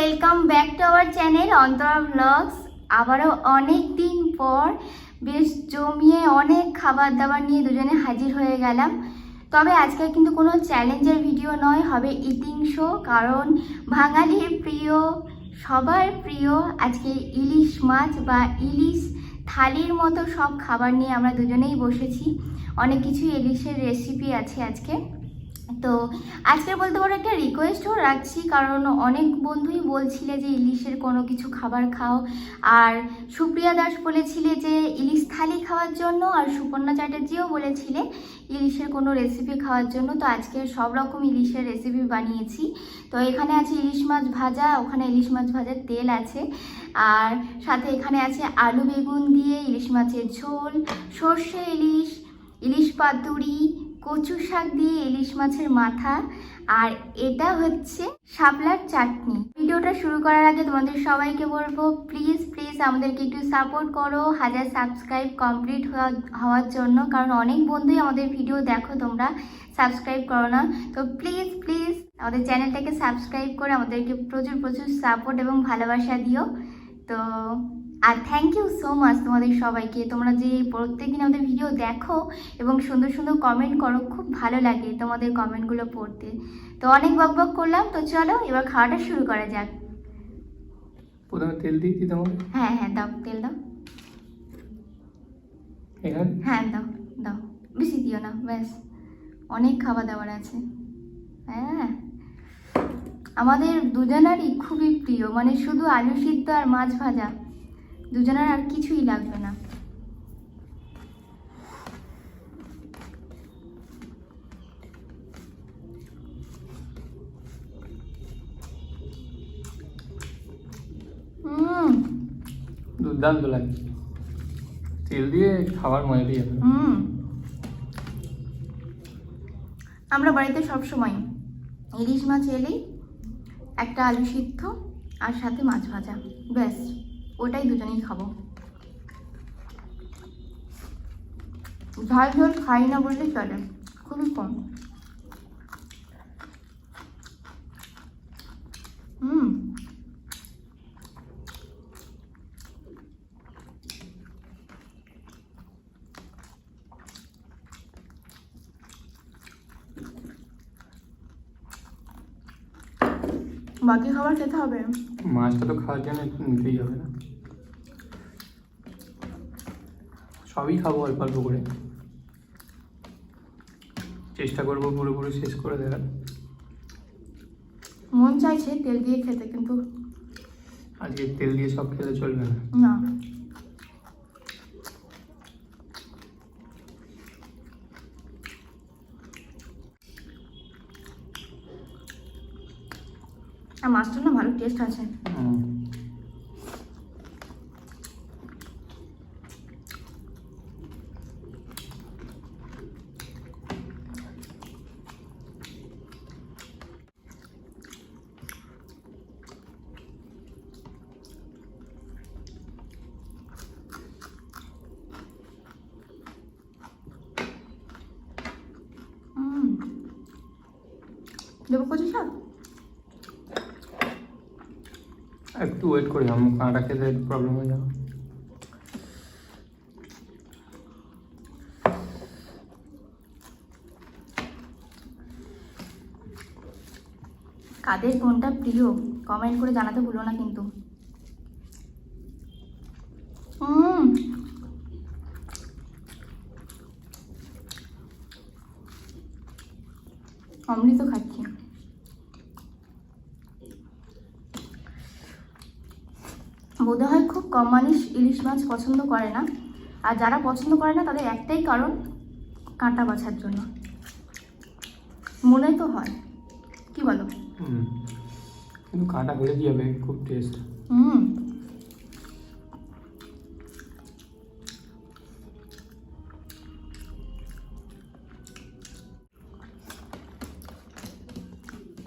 Welcome back to our channel Antara blogs. আবারও অনেক দিন পর বেশ জমিয়ে অনেক খাবার দাবার নিয়ে দুজনে হাজির হয়ে গেলাম। তবে আজকে কিন্তু কোনো চ্যালেঞ্জের ভিডিও নয়, হবে ইটিং শো। কারণ বাঙালির প্রিয়, সবার প্রিয় আজকে ইলিশ মাছ বা ইলিশ থালির মতো সব খাবার নিয়ে আমরা দুজনেই বসেছি। অনেক কিছু ইলিশের রেসিপি আছে আজকে। তো আজকে বলতে পারো একটা রিকোয়েস্টও রাখছি, কারণ অনেক বন্ধুই বলছিলে যে ইলিশের কোনো কিছু খাবার খাও, আর সুপ্রিয়া দাস বলেছিলে যে ইলিশ থালি খাওয়ার জন্য, আর সুপর্ণা চ্যাটার্জিও বলেছিলে ইলিশের কোনো রেসিপি খাওয়ার জন্য। তো আজকে সব রকম ইলিশের রেসিপি বানিয়েছি। তো এখানে আছে ইলিশ মাছ ভাজা, ওখানে ইলিশ মাছ ভাজার তেল আছে, আর সাথে এখানে আছে আলু বেগুন দিয়ে ইলিশ মাছের ঝোল, সর্ষে ইলিশ, ইলিশ পাতুরি, কচু শাক দিয়ে ইলিশ মাছের মাথা, আর এটা হচ্ছে শাপলার চাটনি। ভিডিওটা শুরু করার আগে তোমাদের সবাইকে বলবো প্লিজ প্লিজ আমাদেরকে একটু সাপোর্ট করো 1000 সাবস্ক্রাইব কমপ্লিট হওয়ার জন্য। কারণ অনেক বন্ধুই আমাদের ভিডিও দেখো, তোমরা সাবস্ক্রাইব করো না। তো প্লিজ প্লিজ আমাদের চ্যানেলটাকে সাবস্ক্রাইব করে আমাদেরকে প্রচুর প্রচুর সাপোর্ট এবং ভালোবাসা দিও। তো আর থ্যাংক ইউ সো মাচ তোমাদের সবাইকে, তোমরা যে প্রত্যেকদিন আমাদের ভিডিও দেখো এবং সুন্দর সুন্দর কমেন্ট করো, খুব ভালো লাগে তোমাদের কমেন্টগুলো পড়তে। তো অনেক বকবক করলাম, তো চলো এবার খাওয়াটা শুরু করা যাক। প্রথমে তেল দিয়েছি তোমাকে। হ্যাঁ হ্যাঁ দাও, তেল দাও। এখানে হ্যাঁ দাও দাও, বেশি দিও না, ব্যাস। অনেক খাবার দাবার আছে। হ্যাঁ, আমাদের দুজনারই খুবই প্রিয়, মানে শুধু আলু সিদ্ধ আর মাছ ভাজা, দুজনের আর কিছুই লাগবে না। দুর্দান্ত লাগে, তেল দিয়ে খাবার মজা দিয়ে যাবে। আমরা বাড়িতে সবসময় ইলিশ মাছ এলেই একটা আলু সিদ্ধ আর সাথে মাছ ভাজা, ব্যাস ওটাই দুজনেই খাবো। ঝাল ঝোল খাই না বললেই চলে, খুবই কম। বাকি খাবার খেতে হবে, মাছটা তো খাওয়ার জন্য একটু নিতেই হবে না। সবই খাবো অল্প অল্প করে, চেষ্টা করবো পুরোপুরি শেষ করে দেওয়ার। মন চাইছে তেল দিয়ে খেতে, কিন্তু আজকে তেল দিয়ে সব খেলে চলবে না। না, আর মাছটা না ভালো টেস্ট আছে। দেবো কচু শাক? একটু ওয়েট করি, আমি কাঁটা খেতে প্রবলেম হয়ে যাবে। কাদের কোনটা প্রিয় কমেন্ট করে জানাতে ভুলো না কিন্তু। অমৃত খাচ্ছি। বোধ হয় খুব কম মানুষ ইলিশ মাছ পছন্দ করে না, আর যারা পছন্দ করে না তাদের একটাই কারণ, কাঁটা বাছার জন্য। মনে তো হয়, কি বলো? কিন্তু কাঁটা হলে কি হবে, খুব টেস্ট।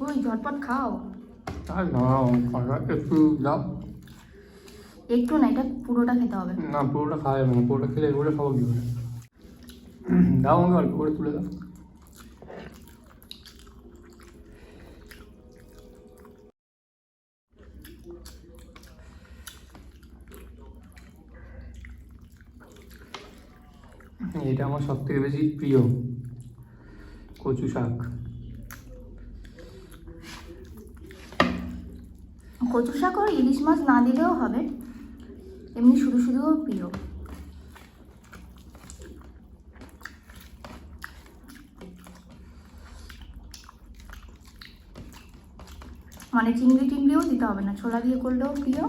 ওই ঝটপট খাও। আর না, একটু দাও। একটু না, এটা পুরোটা খেতে হবে। না, পুরোটা খাওয়া যাবে না, পুরোটা খেলে এগুলো খাবো কি করে? দাও আমাকে অল্প করে তুলে দাও। এটা আমার সব থেকে বেশি প্রিয়, কচু শাক। কচু শাক আর ইলিশ মাছ না দিলেও হবে, এমনি শুধু শুধুও প্রিয়। মানে চিংড়ি টিংড়িও দিতে হবে না, ছোলা দিয়ে করলেও প্রিয়।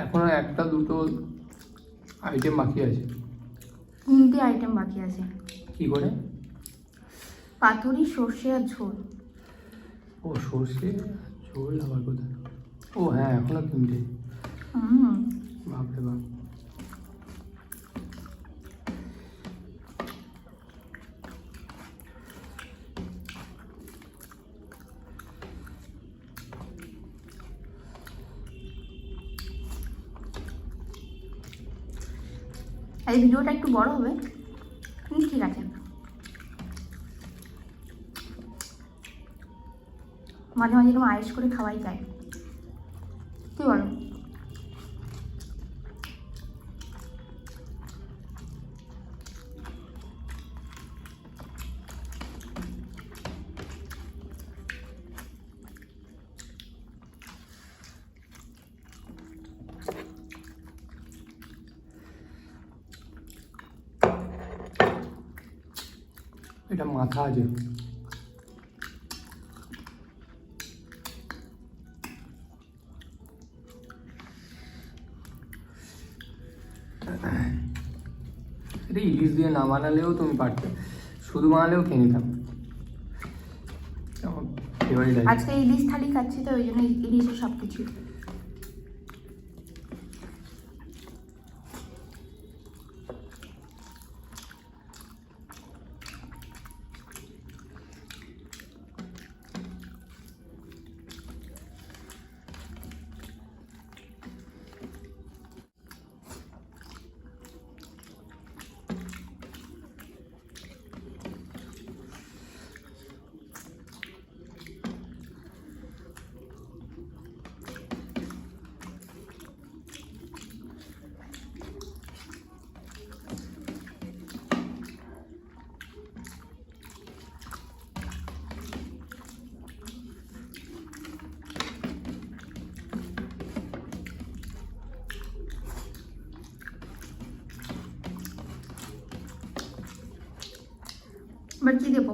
এখনো একটা দুটো আইটেম বাকি আছে। 3টে আইটেম বাকি আছে। কি করে? পাতুরি, সর্ষে আর ঝোল। ও সর্ষে ঝোল আবার কোথায়? ও হ্যাঁ, এখনো 3টে। বাপরে বাপ। এই ভিডিওটা একটু বড় হবে কিন্তু ঠিক আছে, মাঝে মাঝে এরকম আয়েস করে খাওয়াই যায়। কি বলো? এটা মাথা আছে। এটা ইলিশ দিয়ে না বানালেও তুমি পারতে, শুধু বানালেও খেয়ে নিতাম। আমার ফেভারিট আছে। আজকে ইলিশ থালি খাচ্ছি তো ওই জন্য ইলিশের সব কিছু। এবার কি দেবো?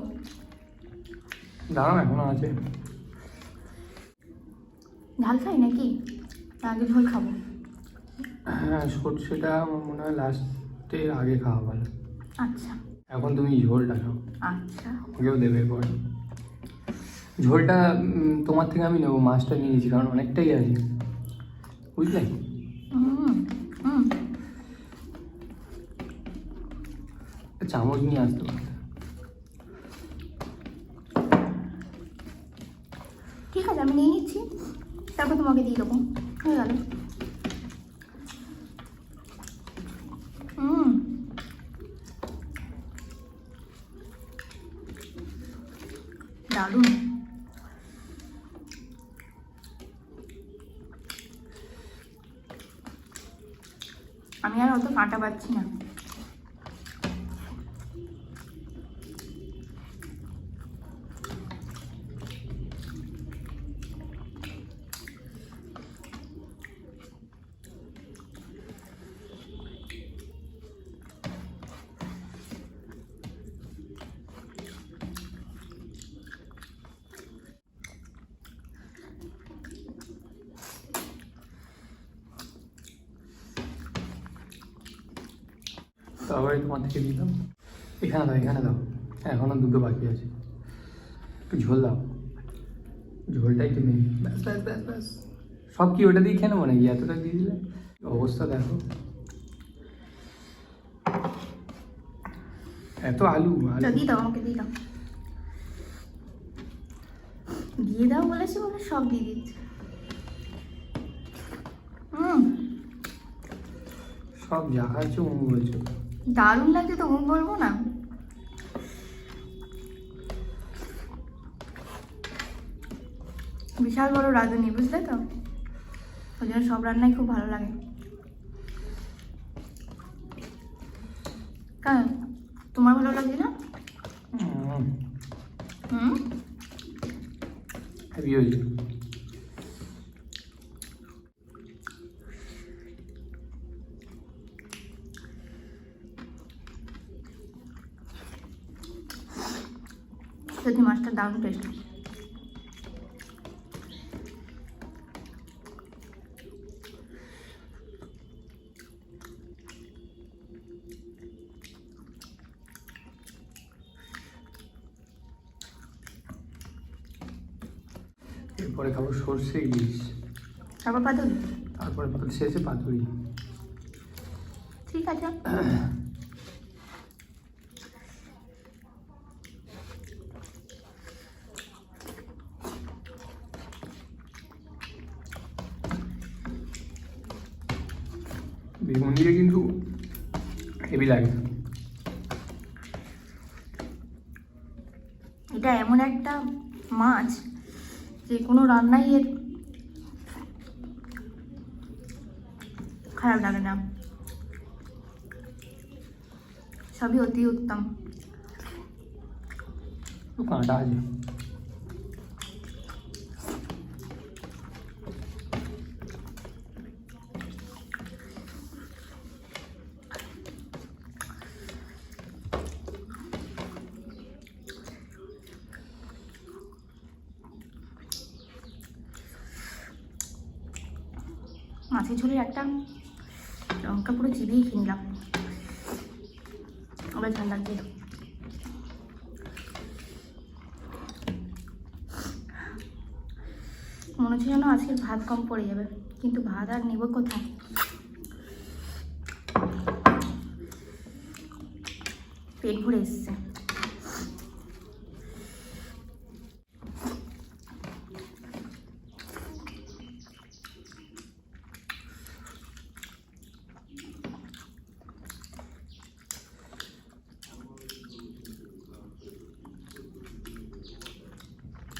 দাঁড়াও, এখনো আছে। ঝাল খাই নাকি? আগে ঝোল খাবো। হ্যাঁ, সর্ষেটা আমার মনে হয় লাস্টের আগে খাওয়া ভালো। আচ্ছা এখন তুমি ঝোলটা খাও, আচ্ছা। ওকেও দেবে পরে। ঝোলটা তোমার থেকে আমি নেবো, মাছটা নিয়ে নিয়েছি কারণ অনেকটাই আছে, বুঝলে? চামচ নিয়ে আসতে পারতে। ঠিক আছে, আমি নিয়ে নিচ্ছি, তারপর তোমাকে দিয়ে দেবো। হয়ে গেল। দারুণ। আমি আর অত কাঁটা পাচ্ছি না। তারপরে তোমার থেকে দিলাম। এখানে দাও, এখানে দাও, এখনো দুটো বাকি আছে। একটু ঝোল দাও, ঝোলটাই তো নেই। ব্যাস ব্যাস ব্যাস ব্যাস, সব কি ওটা দিয়ে খেয়ে নেবো নাকি? এতটা দিয়ে দিলে অবস্থা দেখো। এত আলু দিয়ে দাও, আমাকে দিয়ে দাও। দিয়ে দাও বলেছি বলে সব দিয়ে দিচ্ছে। সব যা খাচ্ছ বলছো। দারুণ লাগছে তো, বলবো না। বিশাল বড় রাঁধুনি, বুঝলে তো, ওই জন্য সব রান্নাই খুব ভালো লাগে। কেন, তোমার ভালো লাগছে না? হেভি হয়েছে। সত্যি মাছটা দারুণ টেস্ট। এরপরে খাবো সর্ষে ইলিশ, তারপর পাতুরি। তারপরে শেষে পাতুরি। ঠিক আছে। বেগুন দিয়ে কিন্তু হেভি লাগে। এটা এমন একটা মাছ যে কোনো রান্নাই এর খারাপ লাগে না, সবই অতি উত্তম। কাঁটা আছে। মাছের ঝোলের একটা লঙ্কা পুরো চিবিয়ে খেয়ে নিলাম, আবার ঝাল লাগছিল। মনে হচ্ছে যেন আজকের ভাত কম পড়ে যাবে, কিন্তু ভাত আর নেব কোথায়। পেট ভরে এসছে।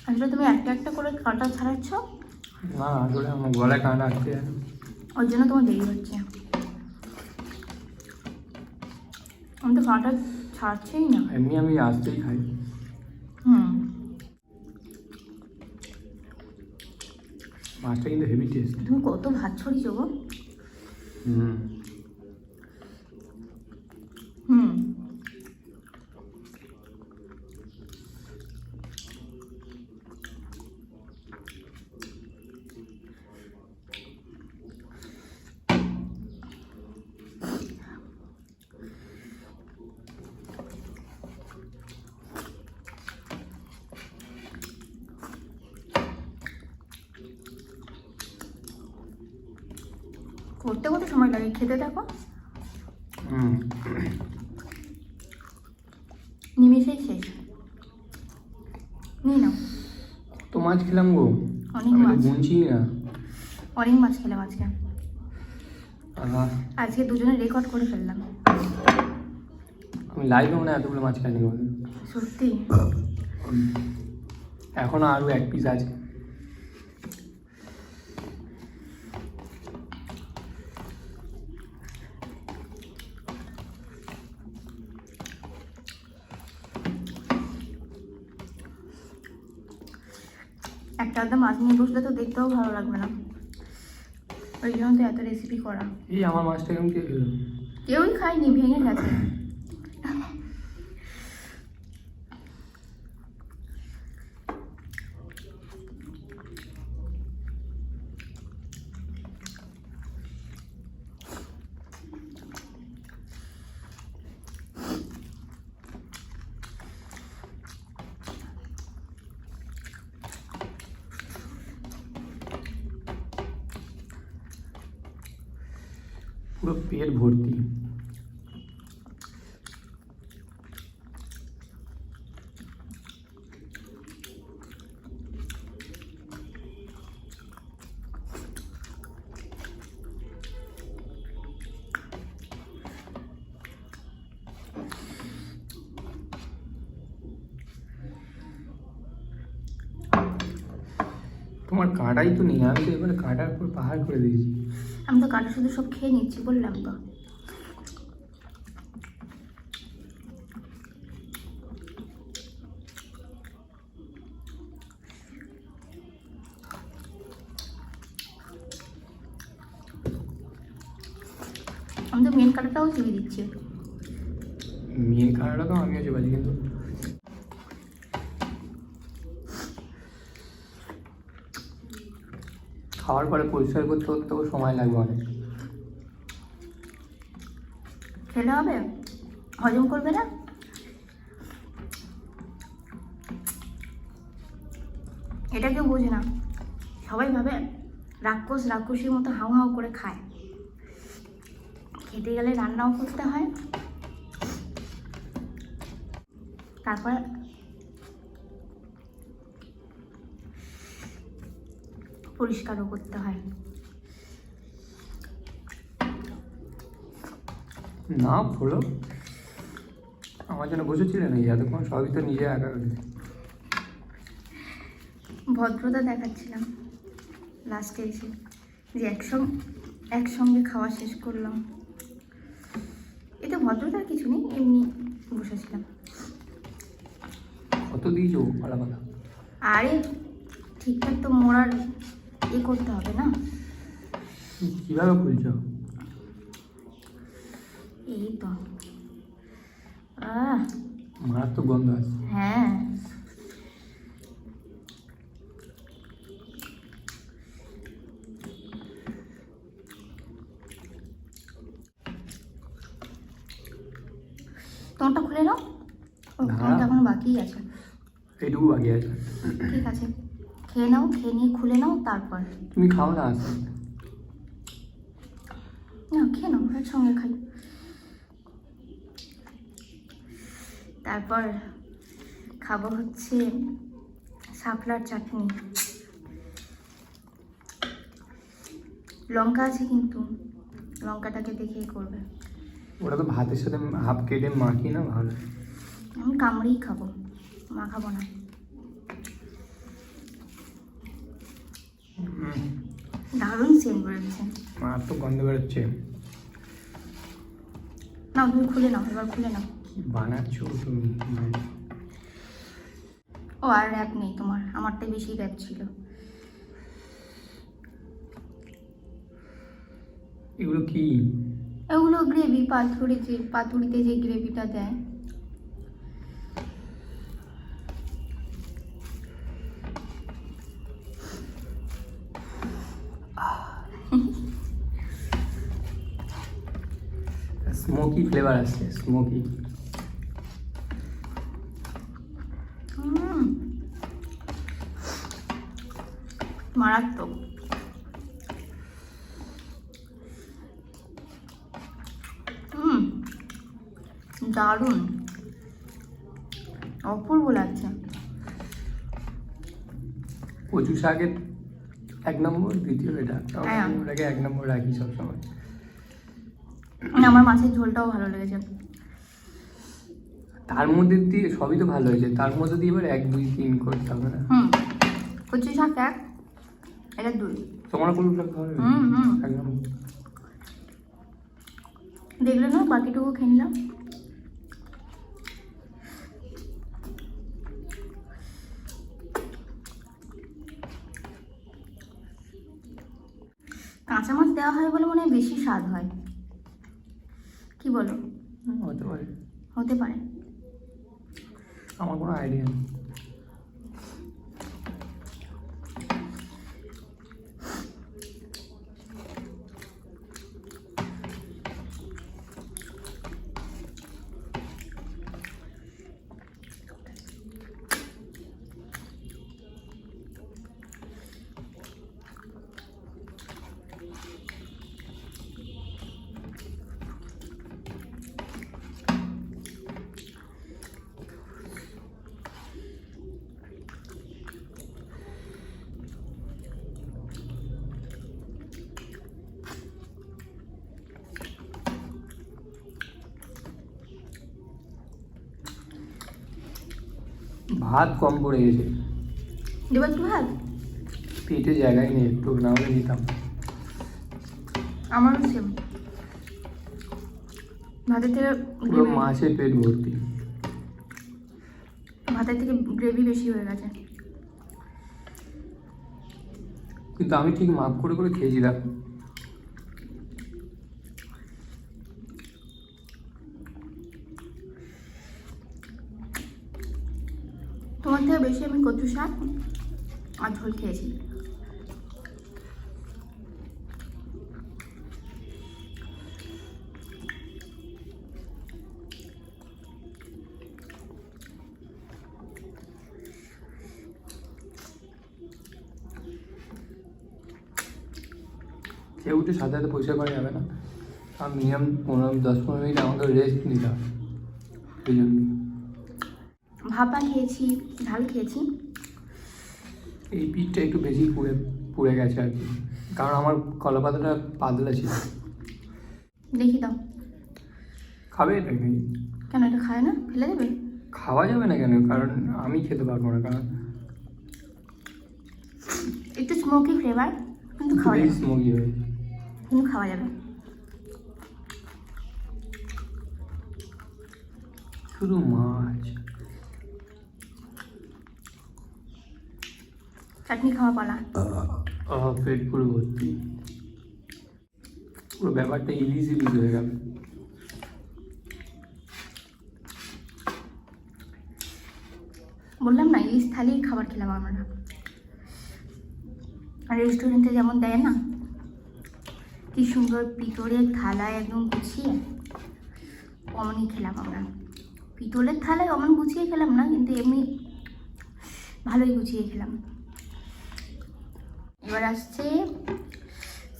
আসলে তুমি একটা একটা করে কাঁটা ছাড়াচ্ছ? না, আসলে আমার গলায় কাঁটা আসছে, ওর জন্য তোমার দেরি হচ্ছে। আমি তো কাঁটা ছাড়ছেই না। এমনি আমি আসতেই খাই। মাছটা কিন্তু হেভি টেস্ট। তুমি কত ভাত ছড়িয়েছো গো। করতে কত সময় লাগে, খেতে দেখো। নিমেষেই শেষ। নিয়ে নাও। তো মাছ খেলাম গো, অনেক আমি তো মাছ। গুনছি না। অনেক মাছ খেলাম আজকে। আজকে দুজনে রেকর্ড করে ফেললাম। আমি লাইভে মনে হয় এতগুলো মাছ খাইনি বলে। সত্যি। এখনো আরো এক পিস আছে। একটা আধা মাছ নিয়ে বসলে তো দেখতেও ভালো লাগবে না, ওই জন্য তো এত রেসিপি করা। এই আমার মাছটা কেমন কে খেলো? কেউই খায়নি, ভেঙে গেছে। পুরো পেট ভর্তি। তোমার কাঁটাই তো নেই, আমি তো এবারে কাঁটার পর পাহাড় করে দিয়েছি। আমি তো কাটা শুধু সব খেয়ে নিচ্ছি, বললাম তো। আমি তো মেন কাটাটাও চিবি দিচ্ছি। মেন কাঁটাটা তো আমিও চেপাচ্ছি, কিন্তু খাওয়ার পরে পরিষ্কার করতে করতেও সময় লাগবে অনেক। খেলে হবে, হজম করবে না। এটা কেউ বোঝে না, সবাই ভাবে রাক্ষস রাক্ষসীর মতো হাউ হাউ করে খায়। খেতে গেলে রান্নাও করতে হয়, তারপর পরিষ্কারও করতে হয়। না হলো, আমার জন্য বসেছিলেন এই এতক্ষণ, সবই তো নিজে একা করেছে। ভদ্রতা দেখাচ্ছিলাম লাস্টে এসে, যে একসঙ্গে খাওয়া শেষ করলাম। এতে ভদ্রতার কিছু নেই, এমনি বসেছিলাম। কত দিয়েছো আলাদা? আরে ঠিকঠাক তো মোড়ার করতে হবে না। কিভাবে খুলছো? এই তো মারাত্মক গন্ধ আছে। হ্যাঁ, তোমারটা খুলে নাও। তোমারটা এখনো বাকিই আছে। এইটুকু বাকি আছে। ঠিক আছে, খেয়ে নাও, খেয়ে নিয়ে খুলে নাও, তারপর তুমি খাও না আসে। না, খেয়ে নাও, একসঙ্গে খাই। তারপর খাবো হচ্ছে শাপলার চাটনি। লঙ্কা আছে কিন্তু, লঙ্কাটাকে দেখেই করবে। ওটা তো ভাতের সাথে হাফ কেটে মাখি না, ভালো। আমি কামড়েই খাবো, মাখাবো না। দারুণ সেন্ট বেরোচ্ছে। মারাত্মক গন্ধ বেরোচ্ছে। না, তুমি খুলে নাও, এবার খুলে নাও। বানাচ্ছো তুমি? ও আর র্যাপ নেই তোমার, আমারটাই বেশি র্যাপ ছিল। এগুলো কি? এগুলো গ্রেভি, পাতুরিতে যে গ্রেভিটা দেয়। স্মোকি ফ্লেভার আসছে, স্মোকি। মারাত্মক। দারুণ, অপূর্ব লাগছে। কচু শাকের 1 নম্বর, দ্বিতীয় এটা। হ্যাঁ। আমি ওটাকে 1 নম্বর রাখি সবসময়। আমার মাছের ঝোলটাও ভালো লেগেছে। তার মধ্যে দিয়ে সবই তো ভালো হয়েছে, তার মধ্যে দিয়ে এবার 1, 2, 3 করতে হবে না? কচু শাক 1, এটা 2। তোমার কোনো শাক ভালো লাগে? এক নম্বর। দেখলে না, বাকিটুকু খেয়ে নিলাম। কাঁচা মাছ দেওয়া হয় বলে মনে হয় বেশি স্বাদ হয়, কি বলো? হতে পারে, হতে পারে। আমার কোনো আইডিয়া নেই। ভাত কম পড়ে গেছে। দেবো একটু ভাত? পেটে জায়গায় নেই একটু, না হলে নিতাম। আমারও সেম, ভাতের থেকে পুরো মাছের পেট ভর্তি। ভাতের থেকে গ্রেভি বেশি হয়ে গেছে। কিন্তু আমি ঠিক মাপ করে করে খেয়েছিলাম। তোমার থেকে বেশি আমি কচু শাক আর ঝোল খেয়েছি। খেয়ে উঠে সাথে সাথে পয়সা করা যাবে না, আর মিনিমাম 10-15 মিনিট আমাকে রেস্ট নিতে হবে। এই জন্য ভাপা খেয়েছি, ঝাল খেয়েছি। এই পিঠটা একটু বেশি পুড়ে গেছে আর কি, কারণ আমার কলা পাতাটা পাতলা ছিল। দেখি দাও। খাবে এটা কি? কেন এটা খায় না? ফেলে দেবে? খাওয়া যাবে না কেন? কারণ আমি খেতে পারবো না, কারণ একটু স্মোকি ফ্লেভার, কিন্তু খাওয়া যাবে। স্মোকি হয়ে কিন্তু খাওয়া যাবে। শুধু মাছ। চাটনি খাওয়া পালা। পেট পুরো ভর্তি, পুরো ব্যাপারটা ইলিশ ইলিশ হয়ে গেল। বললাম না, ইলিশ থালির খাবার খেলাম আমরা। আর রেস্টুরেন্টে যেমন দেয় না, কি সুন্দর পিতলের থালায় একদম গুছিয়ে, অমনই খেলাম আমরা। পিতলের থালায় অমন গুছিয়ে খেলাম না, কিন্তু এমনি ভালোই গুছিয়ে খেলাম। এবার আসছে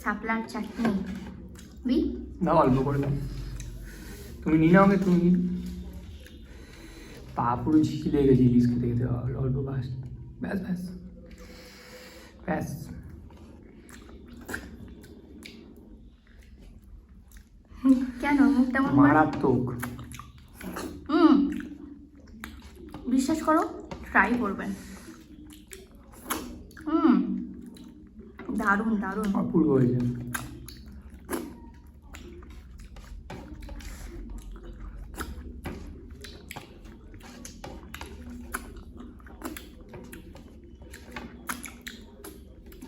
শাপলার চাটনি। বি না, অল্প করে দাও। তুমি নি না আমাকে, তুমি নি। পা পুরো ঝিলে গেছে ইলিশ খেতে খেতে। অল্প ব্যাস ব্যাস ব্যাস ব্যাস। কেন মুখটা মন মারাত্মক। বিশ্বাস করো, ট্রাই করবেন। দারুণ দারুণ, অপূর্ব হয়েছে।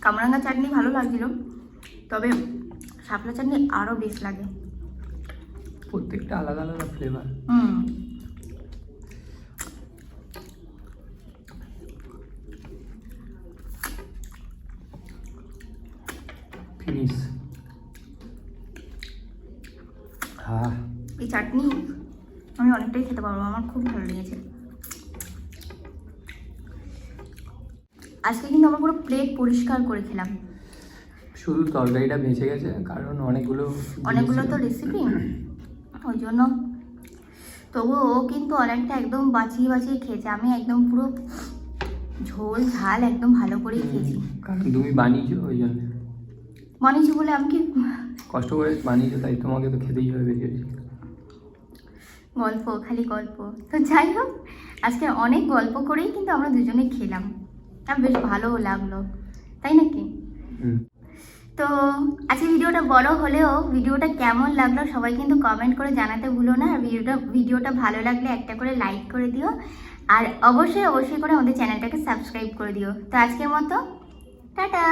কামরাঙ্গা চাটনি ভালো লাগছিল, তবে শাপলা চাটনি আরো বেশ লাগে। প্রত্যেকটা আলাদা আলাদা ফ্লেভার। ফিনিশ। হ্যাঁ, এই চাটনি আমি অনেকটাই খেতে পারবো, আমার খুব ভালো লেগেছে। আজকে কিন্তু আমরা পুরো প্লেট পরিষ্কার করে খেলাম। শুধু তরকারিটা বেঁচে গেছে, কারণ অনেকগুলো তো রেসিপি, ওই জন্য। তবুও ও কিন্তু অনেকটা একদম বাঁচিয়ে বাঁচিয়ে খেয়েছে। আমি একদম পুরো ঝোল ঝাল একদম ভালো করেই খেয়েছি। কারণ তুমি বানিয়েছো, ওই জন্য বানিয়েছি বলে আমি কি কষ্ট করে বানিয়েছো, তাই তোমাকে তো খেতেই হবে বেশি বেশি। গল্প, খালি গল্প। তো যাই হোক, আজকে অনেক গল্প করেই কিন্তু আমরা দুজনে খেলাম, আর বেশ ভালোও লাগলো, তাই নাকি? তো আজকে ভিডিওটা বড় হলেও ভিডিওটা কেমন লাগলো সবাই কিন্তু কমেন্ট করে জানাতে ভুলো না। আর ভিডিওটা ভালো লাগলে একটা করে লাইক করে দিও, আর অবশ্যই অবশ্যই করে আমাদের চ্যানেলটাকে সাবস্ক্রাইব করে দিও। তো আজকের মতো টাটা।